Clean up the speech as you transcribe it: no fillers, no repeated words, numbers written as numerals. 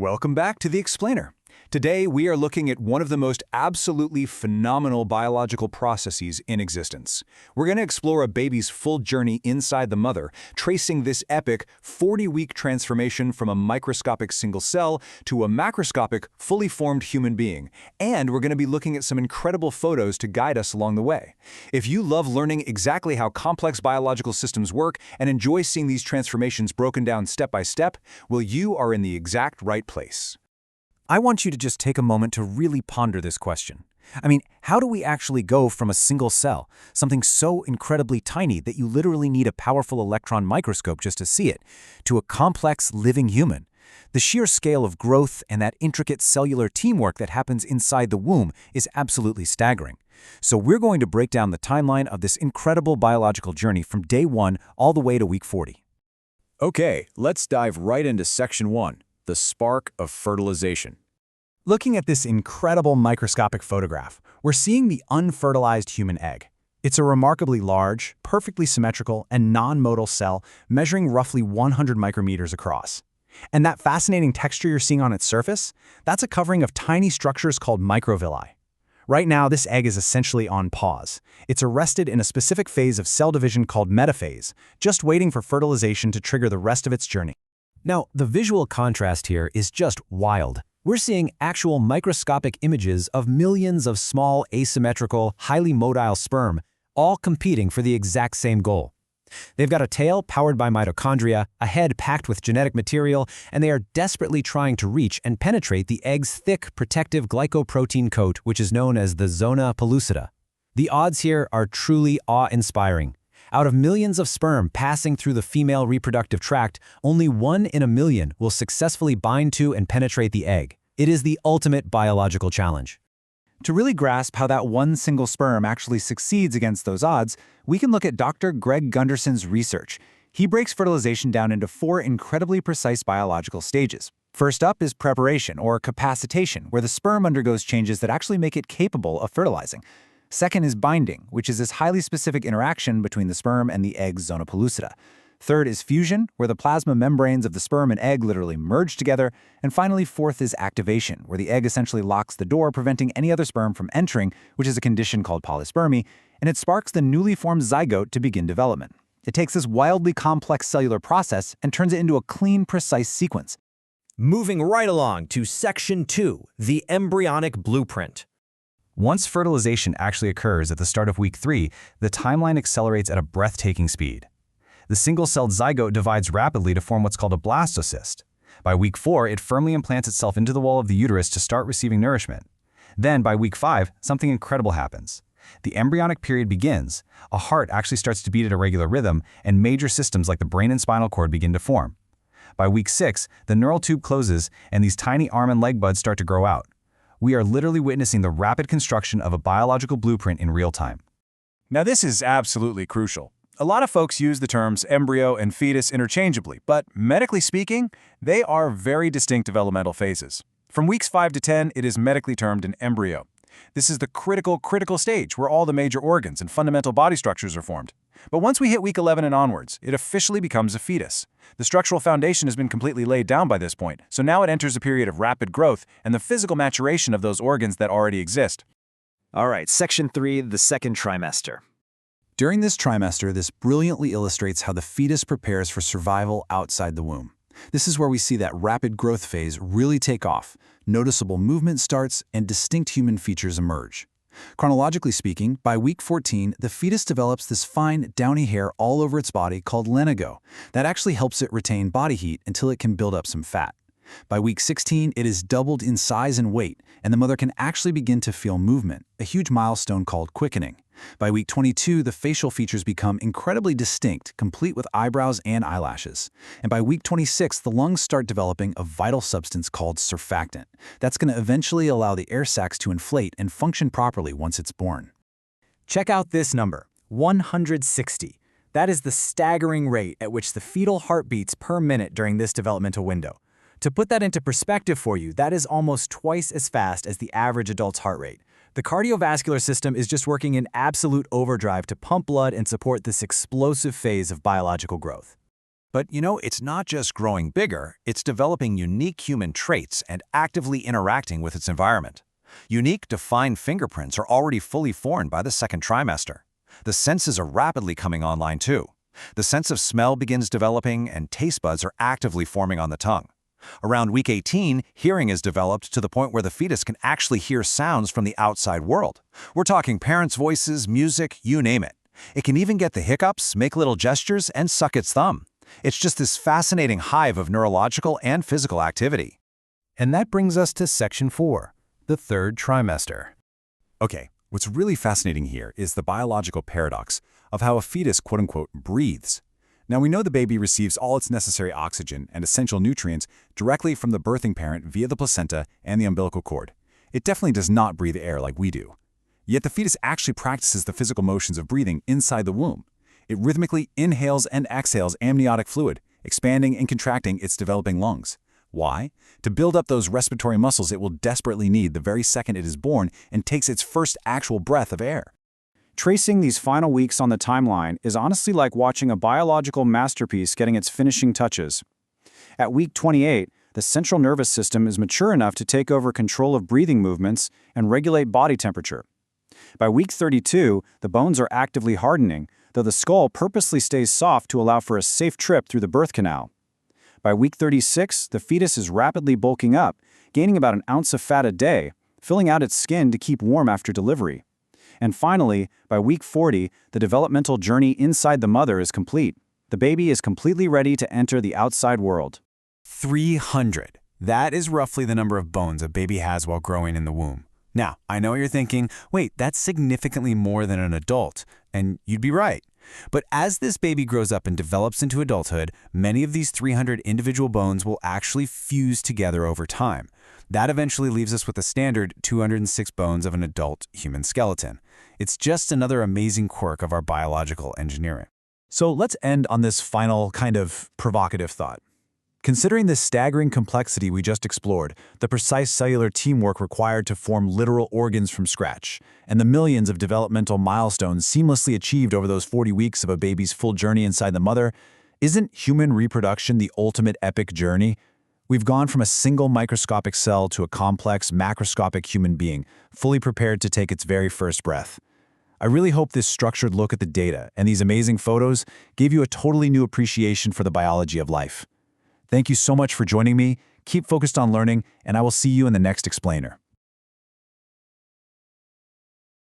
Welcome back to The Explainer. Today, we are looking at one of the most absolutely phenomenal biological processes in existence. We're going to explore a baby's full journey inside the mother, tracing this epic 40-week transformation from a microscopic single cell to a macroscopic, fully formed human being. And we're going to be looking at some incredible photos to guide us along the way. If you love learning exactly how complex biological systems work and enjoy seeing these transformations broken down step by step, well, you are in the exact right place. I want you to just take a moment to really ponder this question. How do we actually go from a single cell, something so incredibly tiny that you literally need a powerful electron microscope just to see it, to a complex living human? The sheer scale of growth and that intricate cellular teamwork that happens inside the womb is absolutely staggering. So we're going to break down the timeline of this incredible biological journey from day 1 all the way to week 40. Okay, let's dive right into Section 1, the spark of fertilization. Looking at this incredible microscopic photograph, we're seeing the unfertilized human egg. It's a remarkably large, perfectly symmetrical, and non-motile cell measuring roughly 100 micrometers across. And that fascinating texture you're seeing on its surface, that's a covering of tiny structures called microvilli. Right now, this egg is essentially on pause. It's arrested in a specific phase of cell division called metaphase, just waiting for fertilization to trigger the rest of its journey. Now, the visual contrast here is just wild. We're seeing actual microscopic images of millions of small, asymmetrical, highly motile sperm, all competing for the exact same goal. They've got a tail powered by mitochondria, a head packed with genetic material, and they are desperately trying to reach and penetrate the egg's thick, protective glycoprotein coat, which is known as the zona pellucida. The odds here are truly awe-inspiring. Out of millions of sperm passing through the female reproductive tract, only 1 in a million will successfully bind to and penetrate the egg. It is the ultimate biological challenge. To really grasp how that one single sperm actually succeeds against those odds, we can look at Dr. Greg Gunderson's research. He breaks fertilization down into 4 incredibly precise biological stages. First up is preparation, or capacitation, where the sperm undergoes changes that actually make it capable of fertilizing. Second is binding, which is this highly specific interaction between the sperm and the egg's zona pellucida. Third is fusion, where the plasma membranes of the sperm and egg literally merge together. And finally, fourth is activation, where the egg essentially locks the door, preventing any other sperm from entering, which is a condition called polyspermy, and it sparks the newly formed zygote to begin development. It takes this wildly complex cellular process and turns it into a clean, precise sequence. Moving right along to Section 2, the embryonic blueprint. Once fertilization actually occurs at the start of week 3, the timeline accelerates at a breathtaking speed. The single-celled zygote divides rapidly to form what's called a blastocyst. By week 4, it firmly implants itself into the wall of the uterus to start receiving nourishment. Then, by week 5, something incredible happens. The embryonic period begins, a heart actually starts to beat at a regular rhythm, and major systems like the brain and spinal cord begin to form. By week 6, the neural tube closes, and these tiny arm and leg buds start to grow out. We are literally witnessing the rapid construction of a biological blueprint in real time. Now, this is absolutely crucial. A lot of folks use the terms embryo and fetus interchangeably, but medically speaking, they are very distinct developmental phases. From weeks 5 to 10, it is medically termed an embryo. This is the critical stage where all the major organs and fundamental body structures are formed. But once we hit week 11 and onwards, it officially becomes a fetus. The structural foundation has been completely laid down by this point, so now it enters a period of rapid growth and the physical maturation of those organs that already exist. All right, Section 3, the second trimester. During this trimester, this brilliantly illustrates how the fetus prepares for survival outside the womb. This is where we see that rapid growth phase really take off, noticeable movement starts, and distinct human features emerge. Chronologically speaking, by week 14, the fetus develops this fine, downy hair all over its body called lenigo that actually helps it retain body heat until it can build up some fat. By week 16, it is doubled in size and weight, and the mother can actually begin to feel movement, a huge milestone called quickening. By week 22, the facial features become incredibly distinct, complete with eyebrows and eyelashes. And by week 26, the lungs start developing a vital substance called surfactant. That's going to eventually allow the air sacs to inflate and function properly once it's born. Check out this number, 160. That is the staggering rate at which the fetal heart beats per minute during this developmental window. To put that into perspective for you, that is almost twice as fast as the average adult's heart rate. The cardiovascular system is just working in absolute overdrive to pump blood and support this explosive phase of biological growth. But it's not just growing bigger, it's developing unique human traits and actively interacting with its environment. Unique, defined fingerprints are already fully formed by the second trimester. The senses are rapidly coming online too. The sense of smell begins developing, and taste buds are actively forming on the tongue. Around week 18, hearing is developed to the point where the fetus can actually hear sounds from the outside world. We're talking parents' voices, music, you name it. It can even get the hiccups, make little gestures, and suck its thumb. It's just this fascinating hive of neurological and physical activity. And that brings us to Section 4, the third trimester. Okay, what's really fascinating here is the biological paradox of how a fetus, quote-unquote, breathes. Now, we know the baby receives all its necessary oxygen and essential nutrients directly from the birthing parent via the placenta and the umbilical cord. It definitely does not breathe air like we do. Yet the fetus actually practices the physical motions of breathing inside the womb. It rhythmically inhales and exhales amniotic fluid, expanding and contracting its developing lungs. Why? To build up those respiratory muscles it will desperately need the very second it is born and takes its first actual breath of air. Tracing these final weeks on the timeline is honestly like watching a biological masterpiece getting its finishing touches. At week 28, the central nervous system is mature enough to take over control of breathing movements and regulate body temperature. By week 32, the bones are actively hardening, though the skull purposely stays soft to allow for a safe trip through the birth canal. By week 36, the fetus is rapidly bulking up, gaining about an ounce of fat a day, filling out its skin to keep warm after delivery. And finally, by week 40, the developmental journey inside the mother is complete. The baby is completely ready to enter the outside world. 300. That is roughly the number of bones a baby has while growing in the womb. Now, I know you're thinking, wait, that's significantly more than an adult, and you'd be right. But as this baby grows up and develops into adulthood, many of these 300 individual bones will actually fuse together over time. That eventually leaves us with a standard 206 bones of an adult human skeleton. It's just another amazing quirk of our biological engineering. So let's end on this final kind of provocative thought. Considering the staggering complexity we just explored, the precise cellular teamwork required to form literal organs from scratch, and the millions of developmental milestones seamlessly achieved over those 40 weeks of a baby's full journey inside the mother, isn't human reproduction the ultimate epic journey? We've gone from a single microscopic cell to a complex, macroscopic human being, fully prepared to take its very first breath. I really hope this structured look at the data and these amazing photos gave you a totally new appreciation for the biology of life. Thank you so much for joining me. Keep focused on learning, and I will see you in the next explainer.